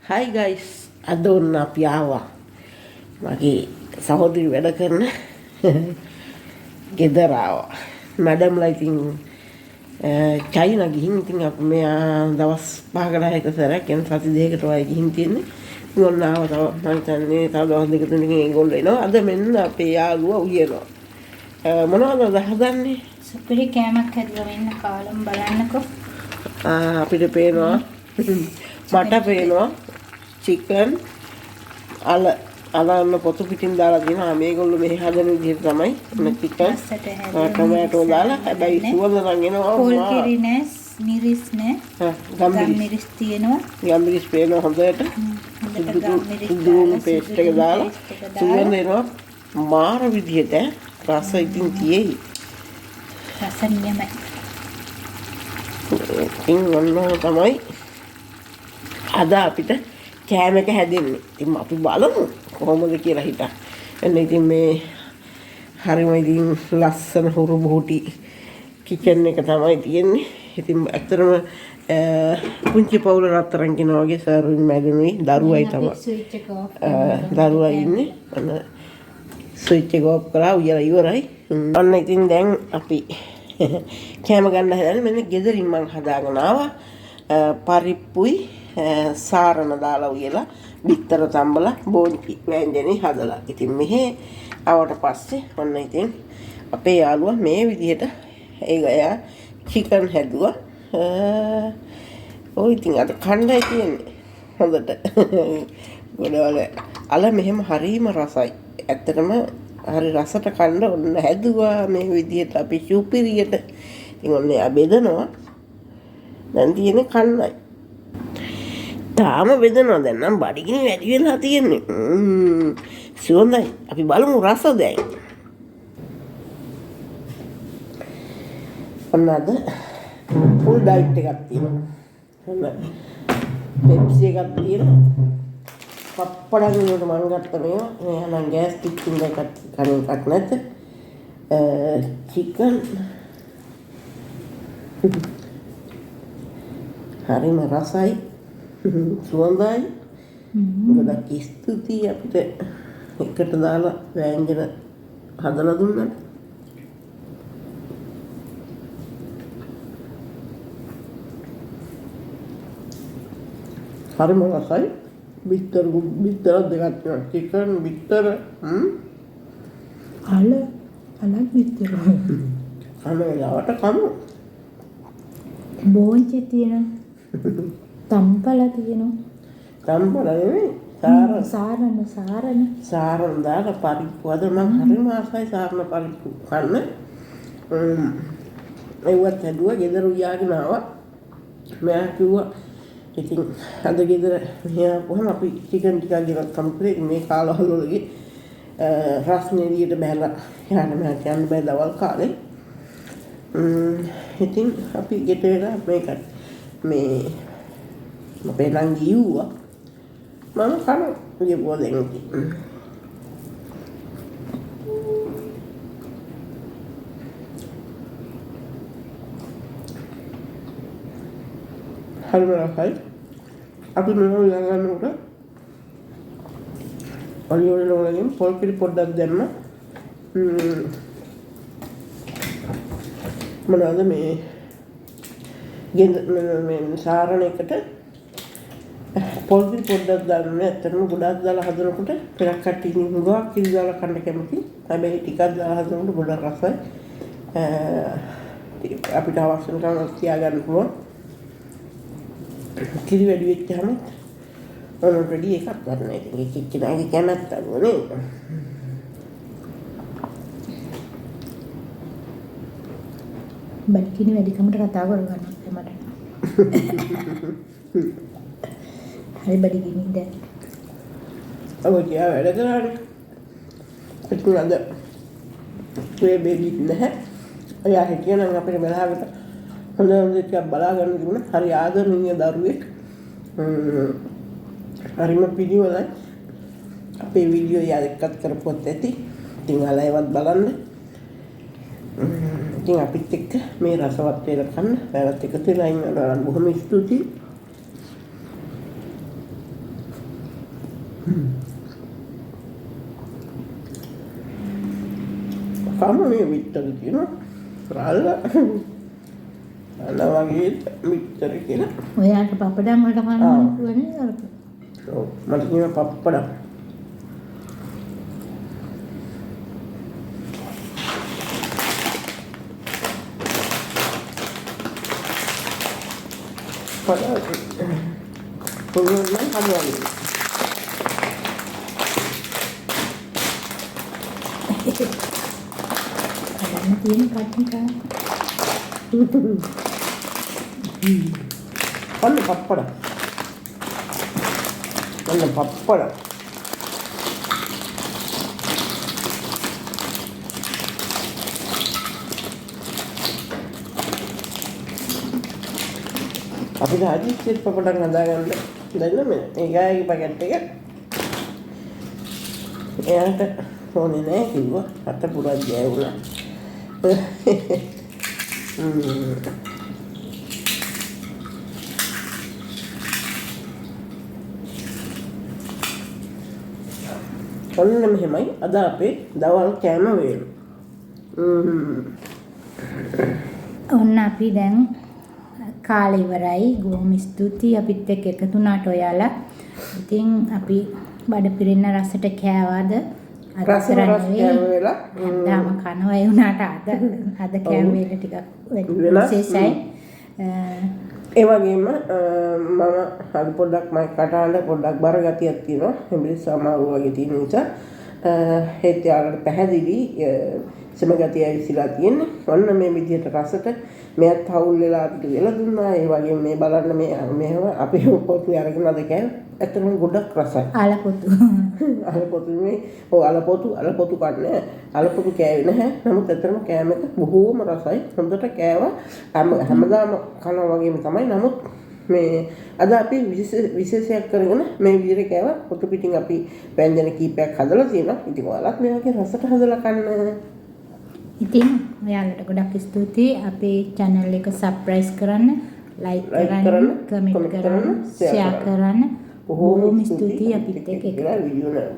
Hi guys, අද ඔන්න අපි ආවා මගේ සහෝදරි වැඩ කරන ගෙදර ආවා. මැඩම්ලා ඉතින් චයිනා ගිහින් ඉතින් අපි මෙයා දවස් 5කට 6කට සැරයක් යන සති දෙකකට වගේ ගිහින් තියෙන්නේ. ඉතින් ඔන්න ආවා තව මම හිතන්නේ තව දවස් දෙක තුනකින් ඒගොල්ලෝ එනවා. අද මෙන්න අපේ යාළුවා උයනවා. මොනවද හදන්නේ? සුපිරි කෑමක් හැදුවා මෙන්න කාලම් බලන්නකෝ. අපිට පේනවා මට පේනවා chicken අලන්න පොතු පිටින් දාලා දෙනවා මේගොල්ලෝ මෙහි හදන විදිහට තමයි මේ chicken ටොමැටෝ දාලා හැබැයි සුවඳ නම් එනවා පොල් කිරි නෑ මිරිස් නෑ ගම්මිරිස් තියෙනවා ගම්මිරිස් පේනවා හොඳට දුණු පේස්ට් එක දාලා සුවඳ එනවා මාර විදිහට රස ඉතින් තියෙයි රස නියමයි ඉතින් ඔන්න තමයි අද අපිට කෑම එක හැදෙන්නේ. ඉතින් අපි බලමු කොහොමද කියලා හිතා. එන්න ඉතින් මේ හරිම ඉතින් ලස්සන හුරු බොහෝටි කිචන් එක තමයි තියෙන්නේ. ඉතින් ඇත්තටම පුංචි පවුල රත්තරන් කියනවා වගේ සර්වින් මැදනුයි දරුවයි තමයි. දරුවා ඉන්නේ. අන්න ස්විච් එක ඔෆ් කරලා උයලා ඉවරයි. අන්න ඉතින් දැන් අපි කෑම ගන්න හදන්නේ මෙන්න ගෙදරින් මං හදාගෙන ආවා. පරිප්පුයි සාරණ දාලා උයලා බිත්තර තම්බලා බෝන්චි වෑංජනේ හදලා. ඉතින් මෙහෙ ආවට පස්සේ ඔන්න ඉතින් අපේ යාළුවා මේ විදිහට එයා චිකන් හැදුවා. ඔය ඉතින් අද කණ්ඩායි තියෙන්නේ හොඳට. ගොඩවල අල මෙහෙම හරීම රසයි. ඇත්තටම හරි රසට කන්න ඔන්න හැදුවා මේ විදිහට අපි සුපිරියට. ඉතින් ඔන්න එයා බෙදනවා. දැන් තියෙන්නේ කන්නයි. තාම බෙදනවා දැන් නම් බඩගිනි වැඩි වෙලා තියෙන්නේ. සුවඳයි. අපි බලමු රස දැන්. ඔන්න අද ෆුල් ඩයට් එකක් තියෙනවා. ඔන්න පෙප්සි එකක් තියෙනවා. පප්පඩම් වලට මම ගත්ත මේවා. මේ නම් ගෑස් කිච්චින් එකක් කණේක් නැත. චිකන් හරිම රසයි. සුවඳයි. ගොඩක් ස්තුතියි අපිට එකට දාලා වෑංජන හදලා දුන්නාට. හරිම රසයි. බිත්තර දෙකක් තියෙනවා. චිකන් බිත්තර අලක් බිත්තර. කන වෙලාවට කමු. බෝන්චි තියෙනවා. තම්පල තියෙනවා. තම්පල නෙවෙයි සාරණ දාලා පරිප්පු අද මම හරිම ආසයි සාරණ පරිප්පු කන්න. ඒවත් හැදුවා ගෙදර උයාගෙන ආවා. මම කිව්වා ඉතින් අද ගෙදර මෙහා කොහොම අපි චිකන් ටිකක් ගෙනත් කම්ප්ලීට් මේ කාලවල වලගේ රස්නේ එළියට බහැලා යන්න මම කියන්න බෑ දවල් කාලේ. ඉතින් අපි ගෙට වෙලා මේක මේ අපේ නංගි යුවා මම කන ගියපුවා දැන් හරිම රසයි. අපි මෙහෙම ගන්නකොට ඔලිව් ඔයිල් වලින් පොල් කිරි පොඩ්ඩක් දැම්ම. මොනවාද මේ මේ සාරණ එකට පොල් කිරි පොඩ්ඩක් දාන්න. ඇත්තටම ගොඩක් දාලා හදනකොට පෙරක් කට්ටිය හුඟක් කිරි දාලා කන්න කැමති. හැබැයි ටිකක් දාලා හදනකොට ගොඩක් රසයි. අපිට අවශ්‍ය නම් තියාගන්න පුළුවන්. කිරි වැඩි වෙච්චාම ඔන්න රෙඩි එකක් ගන්න. ඉතින් කිච්චිනාගේ කැමැත්ත අනුවනේ. බඩගිනි වැඩිකමට කතා කරගන්නවා මට. හරි බඩගිනි දැන්. ඔය කියා වැඩ කරානේ. ඉතින් අද මේ බේබි නැහැ. අයියා හිටියනම් අපේ බලාගෙන හොඳ ටිකක් බලා ගන්න තිබුණා. හරි ආදරණීය දරුවෙක්. හරිම පිළිවෙලයි. අපේ වීඩියෝ යාදකත් කරපුවත් ඇති. ඉතින් ආලයවත් බලන්න. ඉතින් අපිත් එක්ක මේ රසවත් වේල කන්න. පැවැත් එක තියලා ඉන්නවා. බොහොම ස්තුතියි. kamu මේ විතර තියෙනවා. රාල්ලා. අන්න වගේ විතර කියලා. ඔයාට පපඩම් වලට කන්න පුළුවන් නේද? ඔව් මට කියනවා පප්පඩම්. පුළුවන් නම් හම්බුනේ. අන්න තියෙන කට්ටිය අන්න පප්පඩම්. අන්න පප්පඩම්. අපිට අදිස්සියට පපඩම් හදාගන්න දෙන්න මේ ඒගාගේ පැකට් එක එයාට ඕනේ නෑ කිව්වා අත පුරා ගෑවුණා. ඔන්න මෙහෙමයි අද අපේ දවල් කෑම වේල. ඔන්න අපි දැන් කාලේ ඉවරයි. බොහොම ස්තුතියි අපිත් එක්ක එකතු වුණාට ඔයාලා. ඉතින් අපි බඩ පිරෙන්න රසට කෑවාද? රස කෑම වේලා. හැමදාම කනවා ඒ වුණාට අද කෑම වේල ටිකක් විශේෂයි. ඒ වගේම මම අද පොඩ්ඩක් මයි කටහඬ පොඩ්ඩක් බර ගතියක් තියෙනවා. හැබැයි සමාව වගේ තියෙන නිසා ඒත් යාළුවට පැහැදිලි සම ගතිය ඇවිස්සලා තියෙන්නේ. ඔන්න මේ විදිහට රසට මෙයත් හවුල් වෙලා අපිට වෙලා දුන්නා. ඒ වගේම මේ බලන්න මේව අපේ පොතු අරගෙන අද කෑම ඇත්තටම ගොඩක් රසයි. අලපොතු. අලපොතු මේ අලපොතු කන්නේ අලපොතු කෑවේ නැහැ. නමුත් ඇත්තටම කෑම එක බොහෝම රසයි. හොඳට කෑවා. හැමදාම කනවා වගේම තමයි. නමුත් මේ අද අපි විශේෂයක් කරගෙන මේ විදිහට කෑවා. පොතු පිටින් අපි ව්‍යංජන කීපයක් හදලා තියෙනවා. ඉතින් ඔයාලත් මේ වගේ රසට හදලා කන්න. ඉතින් ඔයාලට ගොඩක් ස්තුතියි. අපේ channel එක subscribe කරන්න, like කරන්න, comment කරන්න, share කරන්න. බොහෝම ස්තුතියි අපිත් එක්ක වීඩියෝ නෑ.